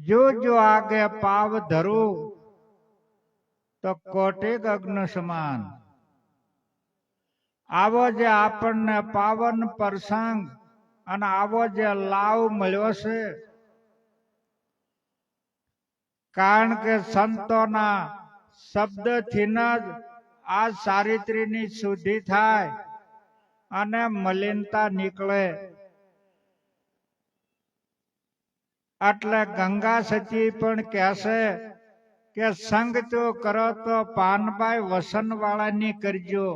જો જો આગે પાવ ધરું તો કોટેક અગ્ન સમાન. આવો જે આપણને પાવન પ્રસંગ અને આવો જે લાવ મળ્યો છે, કારણ કે સંતોના શબ્દથી જ આ ચારિત્ર્યની શુદ્ધિ થાય અને મલિનતા નીકળે. એટલે ગંગા સચી પણ કહેશે કે સંગ તો કરો તો પાનભાઈ વસનવાળાની કરજો.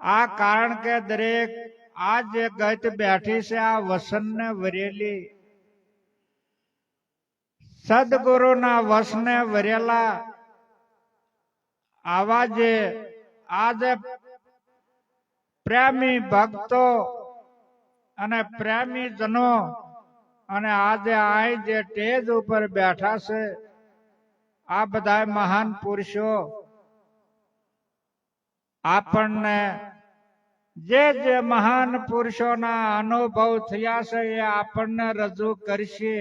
આ કારણ કે દરેક આ જે ગત બેઠી છે આ વસનને વરેલી, સદગુરુના વસને વરેલા આવા જે આજે પ્રેમી ભક્તો અને પ્રેમી જનો અને આજે આ જે સ્ટેજ ઉપર બેઠા છે આ બધા મહાન પુરુષો આપણને જે જે મહાન પુરુષોના અનુભવ થયા છે એ આપણને રજૂ કરશે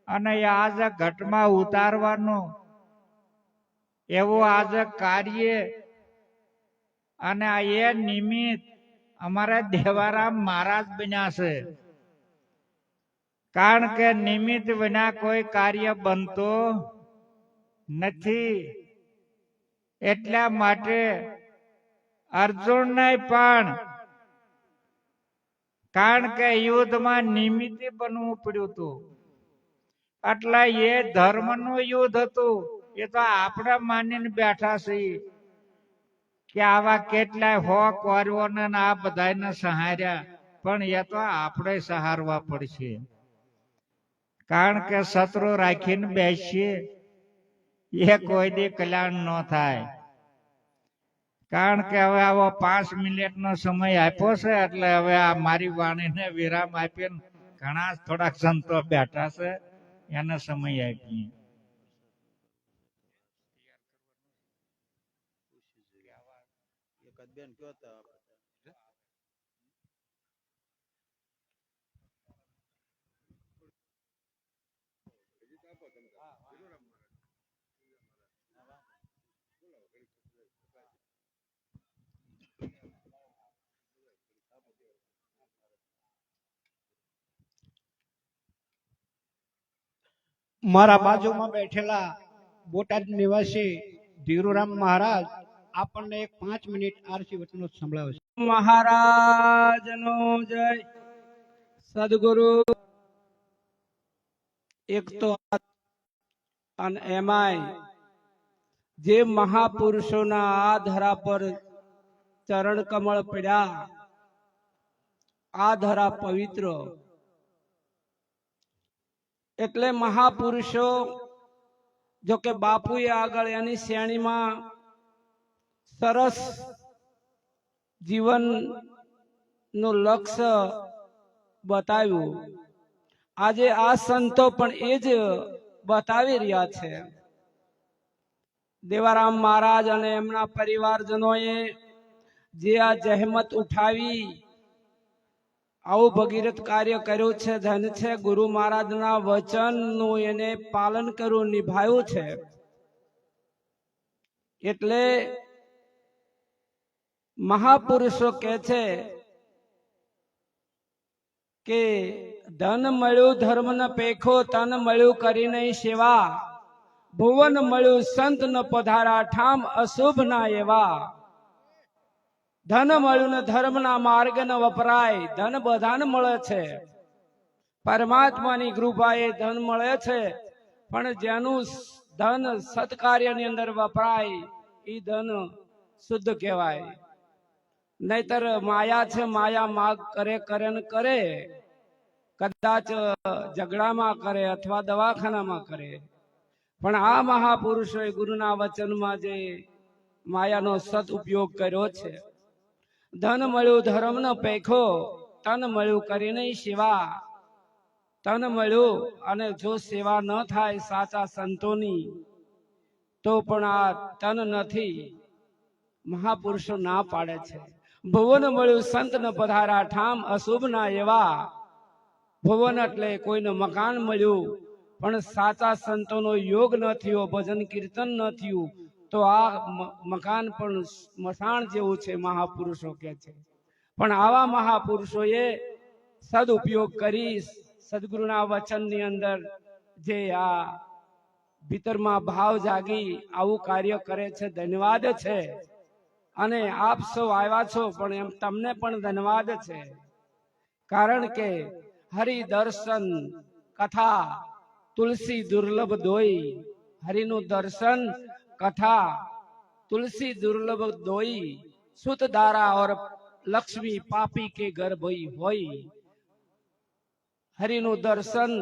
અને એ આજે ઘટમાં ઉતારવાનું એવું આજે કાર્ય અને એ નિમિત્ત અમારા દેવારામ મહારાજ બન્યા છે. કારણ કે નિમિત્ત વિના કોઈ કાર્ય બનતો નથી. એટલા માટે અર્જુનને પણ કારણ કે યુદ્ધમાં નિમિત્તે બનવું પડ્યું હતું. એટલે એ ધર્મનું યુદ્ધ હતું. એ તો આપણે માનીને બેઠા છીએ કે આવા કેટલાય હો કૌરવોને આ બધાને સહાર્યા, પણ એ તો આપણે સહારવા પડશે. કારણ કે શત્રુ રાખીને બેસીએ એ કોઈ દી કલ્યાણ ન થાય. કારણ કે હવે આવો 5 મિનિટનો સમય આપ્યો છે, એટલે હવે આ મારી વાણીને વિરામ આપીને ઘણા થોડાક સંતો બેઠા છે એને સમય આપીએ. મારા બાજુમાં બેઠેલા બોટાદ નિવાસી ધીરુરામ મહારાજ આપણને એક 5 મિનિટ આરસી વચનો સંભળાવે છે. મહારાજનો જય. સદગુરુ એક તો અને એમાંય જે મહાપુરુષોના આ ધરા પર ચરણ કમળ પડ્યા, આ ધરા પવિત્ર, એટલે મહાપુરુષો જો કે બાપુએ આગળ એની શ્રેણીમાં સરસ જીવન નું લક્ષ્ય બતાવ્યું. આજે આ સંતો પણ એ જ બતાવી રહ્યા છે. દેવારામ મહારાજ અને એમના પરિવારજનોએ જે આ જહેમત ઉઠાવી આવું ભગીરથ કાર્ય કર્યું છે, ધન છે ગુરુ મહારાજના વચનનું એને પાલન કરવું, નિભાવ્યું છે. એટલે મહાપુરુષો કહે છે કે ધન મળ્યું ધર્મ ન પેખો, તન મળ્યું કરી નહીં સેવા, ભુવન મળ્યું સંત ન પધારા, ઠામ અશુભ ના એવા. ધન મળ્યું ને ધર્મ ના માર્ગ ન વપરાય. ધન બધાને મળે છે, પરમાત્માની કૃપાએ ધન મળે છે, પણ જેનું ધન સત્કાર્યની અંદર વપરાય એ ધન શુદ્ધ કહેવાય. નહીતર માયા છે, માયા માગ કરે કરે ને કરે, કદાચ ઝઘડામાં કરે અથવા દવાખાનામાં કરે. પણ આ મહાપુરુષોએ ગુરુના વચનમાં જે માયાનો સદ ઉપયોગ કર્યો છે. ધન મળ્યું ધર્મ ન પેખો, તન મળ્યું કરી નહીં સેવા. તન મળ્યું અને જો સેવા ન થાય સાચા સંતોની તો પણ આ તન નથી. મહાપુરુષો ના પાડે છે. ભુવન મળ્યું સંત ન પધારા, ઠામ અશુભ ના એવા. ભુવન એટલે કોઈને મકાન મળ્યું, પણ સાચા સંતોનો યોગ ન થયો, ભજન કીર્તન ન થયું, તો આ મકાન પણ સ્મશાન જેવું છે, મહાપુરુષો કે છે. પણ આવા મહાપુરુષોએ સદુપયોગ કરી સદગુરુના વચનની અંદર જે આ ભીતરમાં ભાવ જાગી આવું કાર્ય કરે છે, ધન્યવાદ છે. અને આપ સૌ આવ્યા છો, પણ એમ તમને પણ ધન્યવાદ છે. કારણ કે હરિ દર્શન કથા તુલસી દુર્લભ દોઈ, હરિનું દર્શન કથા તુલસી દુર્લભ દોઈ, સુત દારા और લક્ષ્મી પાપી કે ઘર ભઈ હોય. હરિનું દર્શન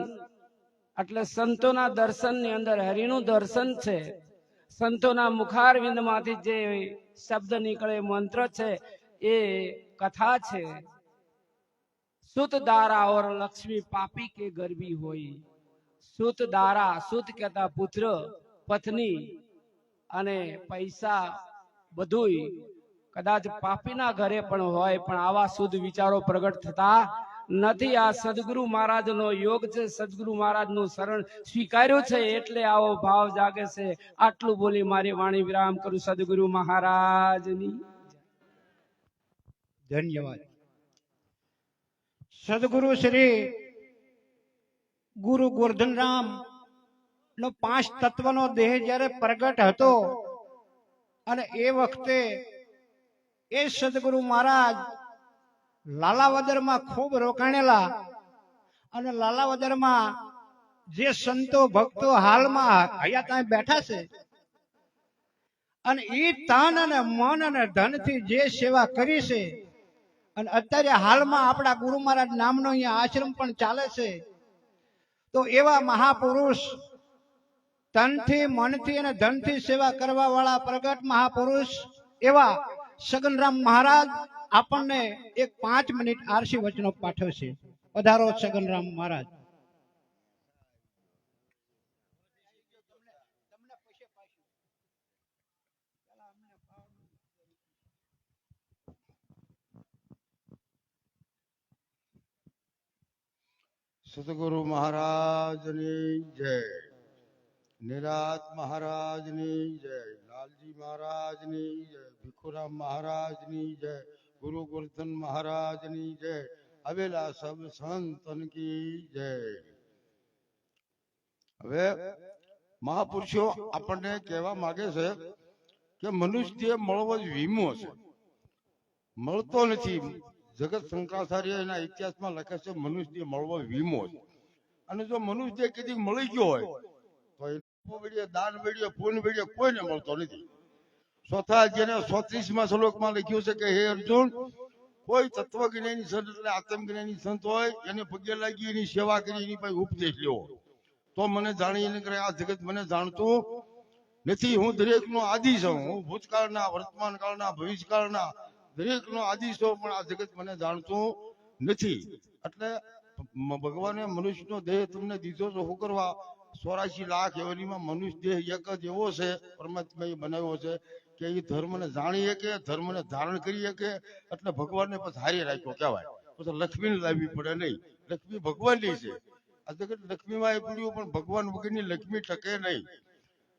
એટલે સંતોના દર્શનની અંદર હરિનું દર્શન છે. સંતોના મુખારવિંદ માંથી જે શબ્દ નીકળે, મંત્ર છે, એ કથા છે. સુત દારા और લક્ષ્મી પાપી કે ગરબી હોય. સુત દારા, સુત કહેતા પુત્ર, પત્ની અને પૈસા બધુંય કદાચ પાપીના ઘરે પણ હોય, પણ આવા શુદ્ધ વિચારો પ્રગટ થતા નથી. આ સદગુરુ મહારાજનો યોગ છે, સદગુરુ મહારાજનું શરણ સ્વીકાર્યું છે, એટલે આવો ભાવ જાગે છે. આટલું બોલી મારી વાણી વિરામ કરું. સદગુરુ મહારાજની ધન્યવાદ. સદગુરુ શ્રી ગુરુ ગોરધનરામ નો 5 તત્વનો દેહ જ્યારે પ્રગટ હતો, અને એ વખતે એ સદગુરુ મહારાજ લાલાવદરમાં ખૂબ રોકાણેલા, અને લાલાવદરમાં જે સંતો ભક્તો હાલમાં હયાત અહીં બેઠા છે, અને એ તન અને મન અને ધનથી જે સેવા કરી છે, અને અત્યારે હાલમાં આપણા ગુરુ મહારાજ નામનો અહીંયા આશ્રમ પણ ચાલે છે, તો એવા મહાપુરુષ તનથી મનથી અને ધનથી સેવા કરવા વાળા પ્રગટ મહાપુરુષ એવા સગનરામ મહારાજ આપણને એક 5 મિનિટ આરસી વચનો પાઠવશે. પધારો સગનરામ મહારાજ. સદગુરુ મહારાજની જય, નિરાત મહારાજની જય, લાલજી મહારાજની જય, ભીખુરામ મહારાજની જય, ગુરુ ગોરધન મહારાજની જય, આવેલા સબ સંતન કી જય. હવે મહાપુરુષો આપણને કહેવા માંગે છે કે મનુષ્ય મળવો જ વીમો છે, મળતો નથી. જગત શંકરાચાર્ય એના ઇતિહાસમાં લખે છે મનુષ્ય મળવો વીમો છે. અને જો મનુષ્ય કીધી મળી ગયો હોય તો દાન વેડીએ પૂન વેડીએ કોઈને મળતો નથી. ચોથા જેને 34મા શ્લોકમાં લખ્યું છે કે હે અર્જુન, કોઈ તત્વજ્ઞાની સંત એટલે આત્મજ્ઞાની સંત હોય એને પગે લાગી એની સેવા કરી એની પાસે ઉપદેશ લેવો, તો મને જાણી એને કરે આ જગત મને જાણતું નથી. હું દરેકનો આદિ છું, હું ભૂતકાળના, વર્તમાન કાળના, ભવિષ્યકાળના દરેકનો આદિ છું, પણ આ જગત મને જાણતું નથી. એટલે ભગવાને મનુષ્યનો દેહ તમને દીધો તો શું કરવા? 84 લાખ એવરીમાં મનુષ્ય દેહ એક જ એવો છે, પરમાત્માએ બનાવ્યો છે કે એ ધર્મને જાણી શકે, ધર્મને ધારણ કરી શકે. એટલે ભગવાનને પછી હારી રાખ્યો કહેવાય. પછી લક્ષ્મીને લાવવી પડે નહીં. લક્ષ્મી ભગવાનની છે. આ જગત લક્ષ્મીમાં એ પડ્યું, પણ ભગવાન વગરની લક્ષ્મી ટકે નહીં.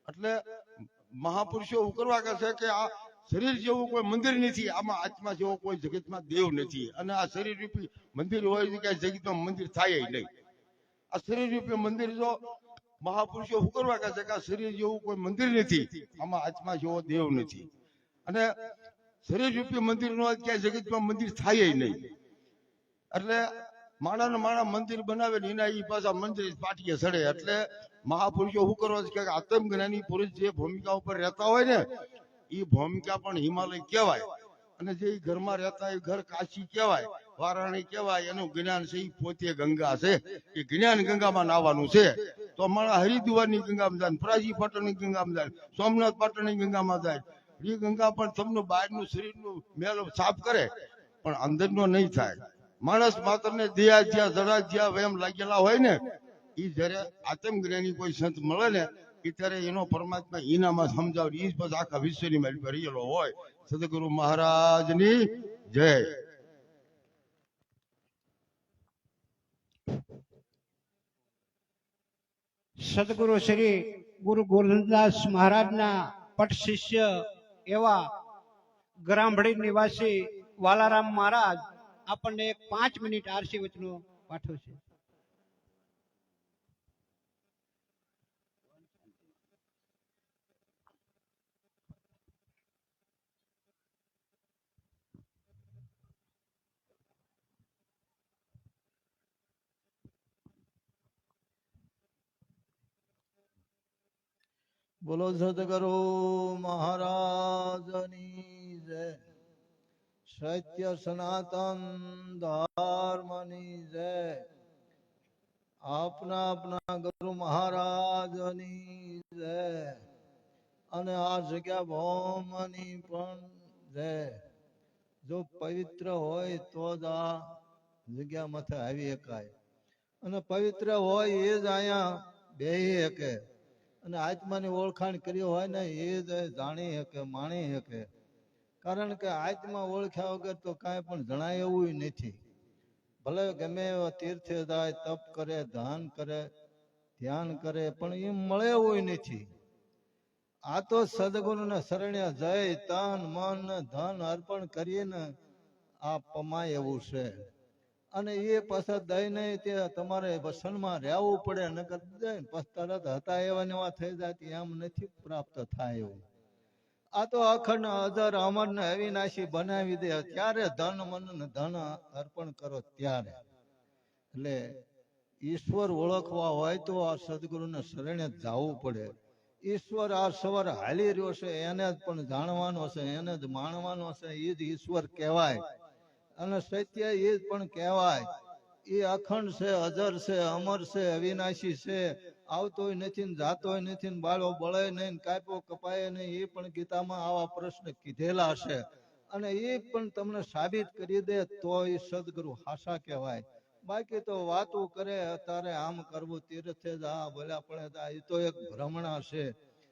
એટલે મહાપુરુષો એવું કરવા છે કે આ શરીર જેવું કોઈ મંદિર નથી, આમાં આત્મા જેવો કોઈ જગતમાં દેવ નથી. અને આ શરીર રૂપી મંદિર હોય તો ક્યાંય જગતમાં મંદિર થાય નહીં. આ શરીર રૂપી મંદિર જો મહાપુરુષો શું કરવા કહે છે કે આ શરીર જેવું કોઈ મંદિર નથી, આમાં આત્મા જેવો દેવ નથી. અને શરીર રૂપી મંદિર નો ક્યાંય જગતમાં મંદિર થાય નહીં. એટલે માણા માણા મંદિર બનાવે ને એના એ પાછા મંદિર પાટીએ ચડે. એટલે મહાપુરુષો શું કરવા છે કે આત્મજ્ઞાની પુરુષ જે ભૂમિકા ઉપર રહેતા હોય ને, એ ભૂમિકા પણ હિમાલય કહેવાય. અને જે ઘરમાં રહેતા એ ઘર કાશી કહેવાય, વારાણી કહેવાય. એનું જ્ઞાન છે એ પોતે ગંગા છે, એ જ્ઞાન ગંગામાં નાવાનું છે. તો અમારા હરિદ્વારની ગંગામાં જાય, પ્રાચી પાટણની ગંગામાં જાય, સોમનાથ પાટણની ગંગામાં જાય. એ ગંગા પણ તમને બહારનું શરીરનું મેલ સાફ કરે, પણ અંદરનો નહીં થાય. માણસ માત્ર ને દેહાધ્યા જડાધ્યા વયમ લાગેલા હોય ને, એ જયારે આત્મજ્ઞાની કોઈ સંત મળે ને, એ ત્યારે એનો પરમાત્મા એનામાં સમજાવે. એ પછી આખા વિશ્વની મારી પર રહેલો હોય. સદગુરુ મહારાજની જય. સદગુરુ શ્રી ગુરુ ગોરધનદાસ મહારાજના પટ શિષ્ય એવા ગ્રામભડી નિવાસી વાલારામ મહારાજ આપણને 5 મિનિટ આરસી વચનો પાઠવશે. બોલો સદગુરુ મહારાજની જય. સત્ય સનાતન ધર્મની જય. આપના ગુરુ મહારાજની જય. અને આ જગ્યા ભૌમની પણ જય. જો પવિત્ર હોય તો જ આ જગ્યા માથે આવી શકાય, અને પવિત્ર હોય એ જ અહીંયા બેહી શકે, અને આત્માની ઓળખાણ કરી હોય ને એ જ જાણી શકે, માણી શકે. કારણ કે આત્મા ઓળખ્યા વગર તો કાંઈ પણ જણાય એવું નથી. ભલે ગમે એવા તીર્થે જાય, તપ કરે, દાન કરે, ધ્યાન કરે, પણ એ મળે એવું નથી. આ તો સદગુરુને શરણે જય તન મન ધન અર્પણ કરીને આ પમાય એવું છે. અને એ પાછા દઈ નહીં, તે તમારે વસનમાં રહેવું પડે, નકર દે પછી તરત હતા એવા ને એવા થઈ જાય, એમ નથી પ્રાપ્ત થાય એવું. આ તો અખંડ અજર અમર ને અવિનાશી બનાવી દે ત્યારે ધન મન ને ધન અર્પણ કરો ત્યારે. એટલે ઈશ્વર ઓળખવા હોય તો આ સદગુરુને શરણે જ જવું પડે. ઈશ્વર આ સવાર હાલી રહ્યો છે એને જ પણ જાણવાનો છે, એને જ માણવાનો છે, એ જ ઈશ્વર કહેવાય. અને સત્ય એ જ પણ કહેવાય. એ અખંડ છે, અજર છે, અમર છે, અવિનાશી છે, આવતોય નથી ને જાતોય નથી ને બાળો બળે નહીં, કાપ્યો કપાય નહીં. એ પણ ગીતામાં આવા પ્રશ્ન કીધેલા છે, અને એ પણ તમને સાબિત કરી દે તો એ સદગુરુ હાસા કહેવાય. બાકી તો વાતો કરે, અત્યારે આમ કરવું, તીર્થે જા, બોલ્યા પડે જા, એ તો એક ભ્રમણા છે,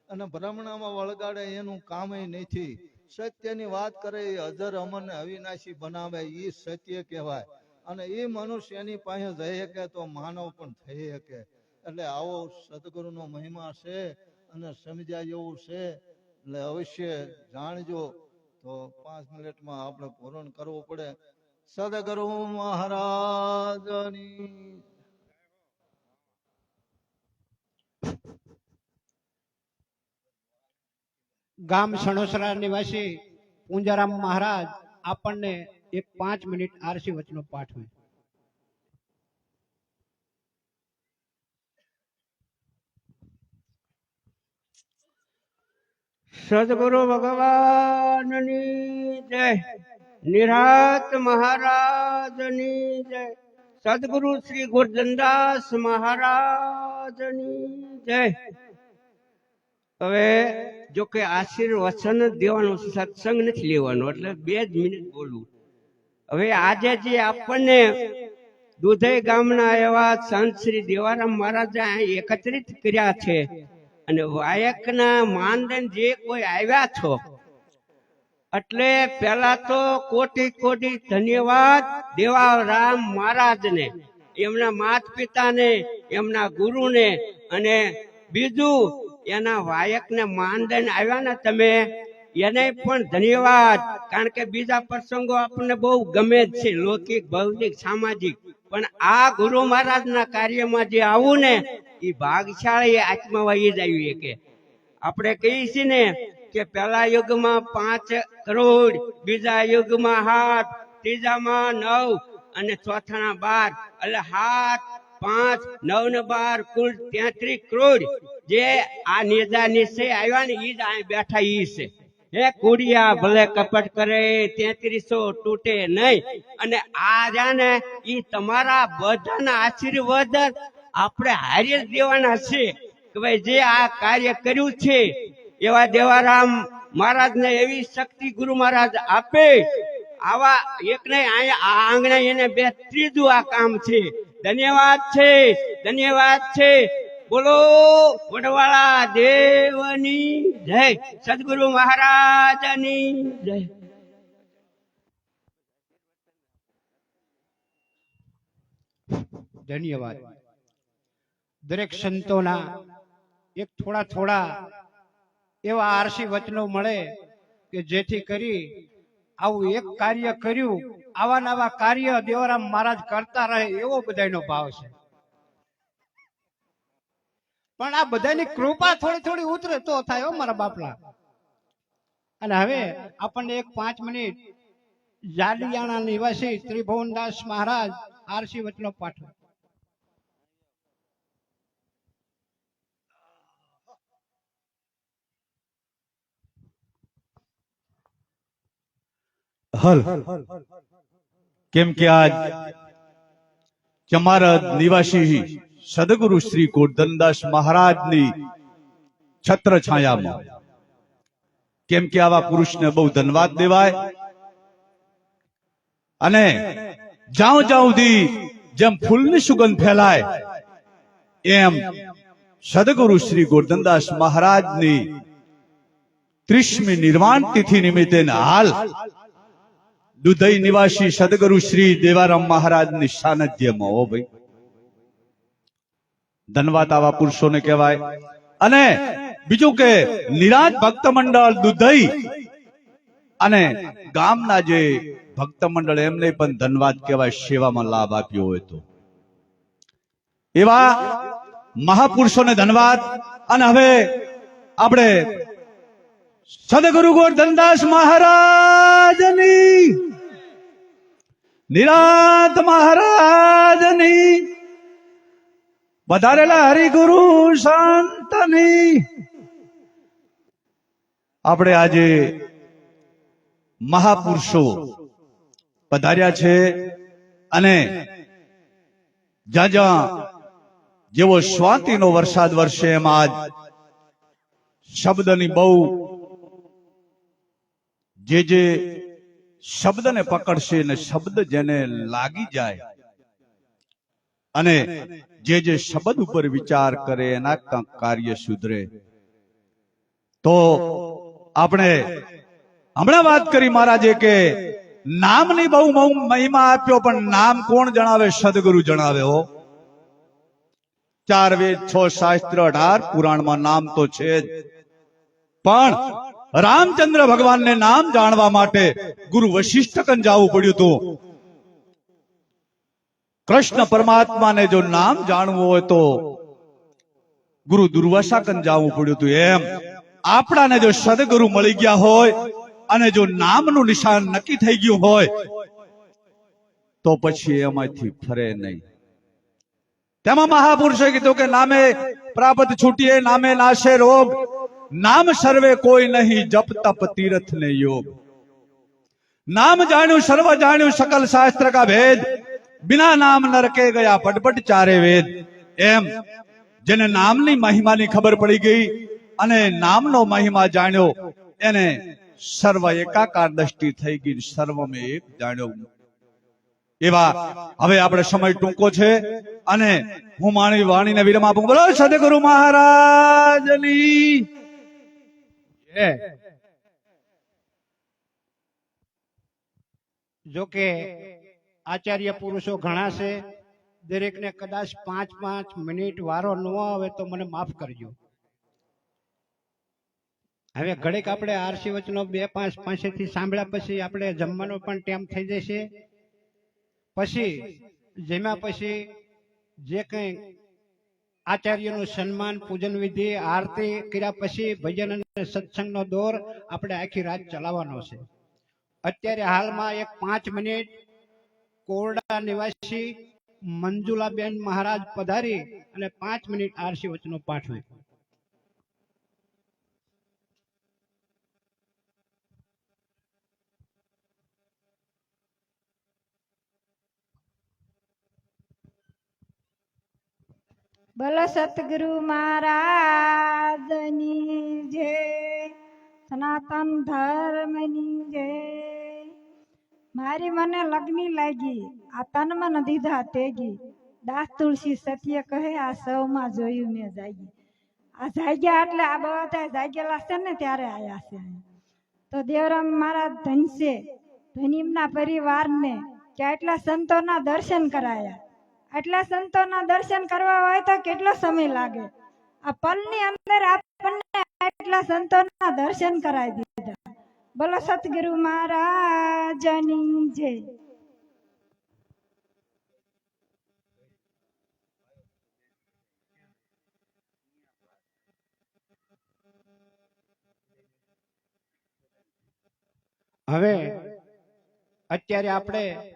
અને ભ્રમણામાં વળગાડે એનું કામ નથી. સત્યની વાત કરે એ અજર અમર ને અવિનાશી બનાવે એ સત્ય કહેવાય. અને એ મનુષ્ય એની પાસે જઈ શકે તો માનવ પણ થઈ શકે. એટલે આવો સદગુરુનો મહિમા છે અને સમજાય એવું છે. એટલે અવશ્ય જાણજો. તો 5 મિનિટમાં આપણે પૂર્ણ કરવું પડે. સદગુરુ મહારાજની ગામ સણોસરા નિવાસી પૂંજારામ મહારાજ આપણને 5 મિનિટ આરસી વચનો પાઠવે. સદગુરુ ભગવાનની જય. નિરાત મહારાજની જય. સદગુરુ શ્રી ગોરધનદાસ મહારાજની જય. હવે જો કે આશીર્વચન દેવાનું, સત્સંગ નથી લેવાનો, એટલે 2 જ મિનિટ બોલવું. હવે આજે જે આપણને દુધઈ ગામના એવા સંત શ્રી દેવારામ મહારાજે એકત્રિત કર્યા છે, અને વાયકના માનદંડ જે કોઈ આવ્યા છો, એટલે પેલા તો કોટી કોટી ધન્યવાદ દેવારામ મહારાજને, એમના માત પિતાને, એમના ગુરુને, અને બીજું એના વાયકને માનદંડ આવ્યા ને તમે, એને પણ ધન્યવાદ. કારણ કે બીજા પ્રસંગો આપણને બહુ ગમે જ છે, લૌકિક, ભૌતિક, સામાજિક, પણ આ ગુરુ મહારાજના કાર્યમાં જે આવું ને એ ભાગશાળી આત્મા વહી જ આવી કે આપણે કહીએ છીએ ને કે પહેલા યુગમાં 5 કરોડ, બીજા યુગમાં 7, ત્રીજામાં 9 અને ચોથાના 12, એટલે 7, 5, 9 ને 12 કુલ 33 કરોડ જે આ નેજા નિશ્ચય આવ્યા ને ઈ જ અહીં બેઠા ઈ છે. હે કુડિયા ભલે કપટ કરે 3300 તૂટે નહીં. અને આ રહ્યા ને ઈ તમારા બધાના આશીર્વાદ આપણે હારી જ દેવાના છે કે ભાઈ જે આ કાર્ય કર્યું છે એવા દેવારામ મહારાજને એવી શક્તિ ગુરુ મહારાજ આપે. આવા એક નહીં, આ આંગણે એને 3 આ કામ છે. ધન્યવાદ છે, ધન્યવાદ છે. બોલો વડવાળા દેવની જય. સદગુરુ મહારાજની જય. ધન્યવાદ. દરેક સંતોના એક થોડા થોડા એવા આરસી વચનો મળે કે જેથી કરી આવું એક કાર્ય કર્યું, આવા નવા કાર્ય દેવરામ મહારાજ કરતા રહે એવો બધાનો ભાવ છે. પણ આ બધાની કૃપા થોડી થોડી ઉતરે તો થાય હો મારા બાપલા. અને હવે આપણને એક 5 મિનિટ જાડિયાણા નિવાસી ત્રિભુવનદાસ મહારાજ આરસી વચનો પાઠવે. હલ કેમ કે આજ ચમારદ નિવાસી સદગુરુ શ્રી ગોરધનદાસ મહારાજની છત્ર છાયામાં, કેમ કે આવા પુરુષને બહુ ધન્યવાદ દેવાય. અને જ્યાં જ્યાં સુધી જેમ ફૂલની સુગંધ ફેલાય એમ સદગુરુ શ્રી ગોરધનદાસ મહારાજની 30મી નિર્વાણ તિથિ નિમિત્તે હાલ દુધઈ નિવાસી સદગુરુ શ્રી દેવારામ મહારાજની સાનિધ્યમાં હો ભાઈ, ધનવાત આવા પુરુષોને કહેવાય. અને બીજું કે નિરાજ ભક્ત મંડળ દુધઈ અને ગામના જે ભક્ત મંડળ એમને પણ ધનવાદ કહેવાય, સેવામાં લાભ આપ્યો હોય તો એવા મહાપુરુષોને ધનવાદ. અને હવે આપણે સદગુરુ ગોરધનદાસ મહારાજની, નિરાત મહારાજની, વધારેલા હરિગુરુ સંતની આપણે આજે મહાપુરુષો પધાર્યા છે. અને જ્યાં જ્યાં જેવો સ્વાતિનો વરસાદ વરસે એમ આજ શબ્દની બહુ જે શબ્દને પકડશે ને શબ્દ જેને લાગી જાય અને જે શબ્દ ઉપર વિચાર કરે એના કાર્ય સુધરે. તો આપણે હમણાં વાત કરી મહારાજે કે નામની બહુ મહિમા આપ્યો, પણ નામ કોણ જણાવે? સદગુરુ જણાવે હો. 4 વેદ 6 શાસ્ત્ર 18 પુરાણમાં નામ તો છે જ, પણ રામચંદ્ર ભગવાનને નામ જાણવા માટે ગુરુ વશિષ્ઠ કન જવું પડ્યું હતું. કૃષ્ણ પરમાત્માને જો નામ જાણવું હોય તો ગુરુ દુર્વાસા કન જવું પડ્યું હતું. એમ આપણાને જો સદગુરુ મળી ગયા હોય અને જો નામનું નિશાન નક્કી થઈ ગયું હોય તો પછી એમાંથી ફરે નહીં. તેમાં મહાપુરુષે કીધું કે નામે પ્રાપ્ત છૂટીએ, નામે નાશે રોગ, નામ સર્વે કોઈ નહીં, જપ તપ તીર્થ ને યોગ. नाम जाण्यु सर्व जाण्यु सकल शास्त्र का भेद, बिना नाम नरके गया पटपट चारे वेद. एम जेने नामनी महिमानी खबर पड़ी गई अने नामनो महिमा जाण्यो एने सर्व एकाकार दृष्टि થઈ ગઈ, સર્વમાં એક જાણ્યો. એવા હવે આપણે સમય ટૂંકો છે અને હું મારી વાણીને વિરામ આપું. બોલો સદગુરુ મહારાજની જય. જો કે આચાર્ય પુરુષો ઘણા છે, દરેકને કદાચ 5-5 મિનિટ વારો ન આવે તો મને માફ કરજો. હવે ઘડીક આપણે આરસી વચનો 2-5 પાસેથી સાંભળ્યા પછી આપણે જમવાનો પણ ટાઈમ થઈ જશે. પછી જેમાં પછી જે કંઈ આચાર્યનું સન્માન, પૂજન વિધિ, આરતી કર્યા પછી ભજન અને સત્સંગનો દોર આપણે આખી રાત ચલાવવાનો છે. અત્યારે હાલમાં એક 5 મિનિટ કોરડા નિવાસી મંજુલાબેન મહારાજ પધારી અને 5 મિનિટ આરસી વચનો પાઠવે. બોલો સતગુરુ મહારાજની જય, સનાતન ધર્મની જય. મારી મને લગ્ની લાગી, આ તન મન દીધા તેગી, દાસ તુલસી સત્ય કહે આ સૌમાં જોયું મેં જાગી. આ જાગ્યા એટલે આ બધા જાગેલા છે ને ત્યારે આયા છે. તો દેવરામ મહારાજ ધનશે ધનીમના પરિવારને કેટલા સંતોના દર્શન કરાયા આટલા સંતોના દર્શન કરવા હોય તો કેટલો સમય લાગે? આ પલની અંદર આપણને આટલા સંતોના દર્શન કરાવી દીધા. બોલો સતગુરુ મહારાજની જય. હવે અત્યારે આપણે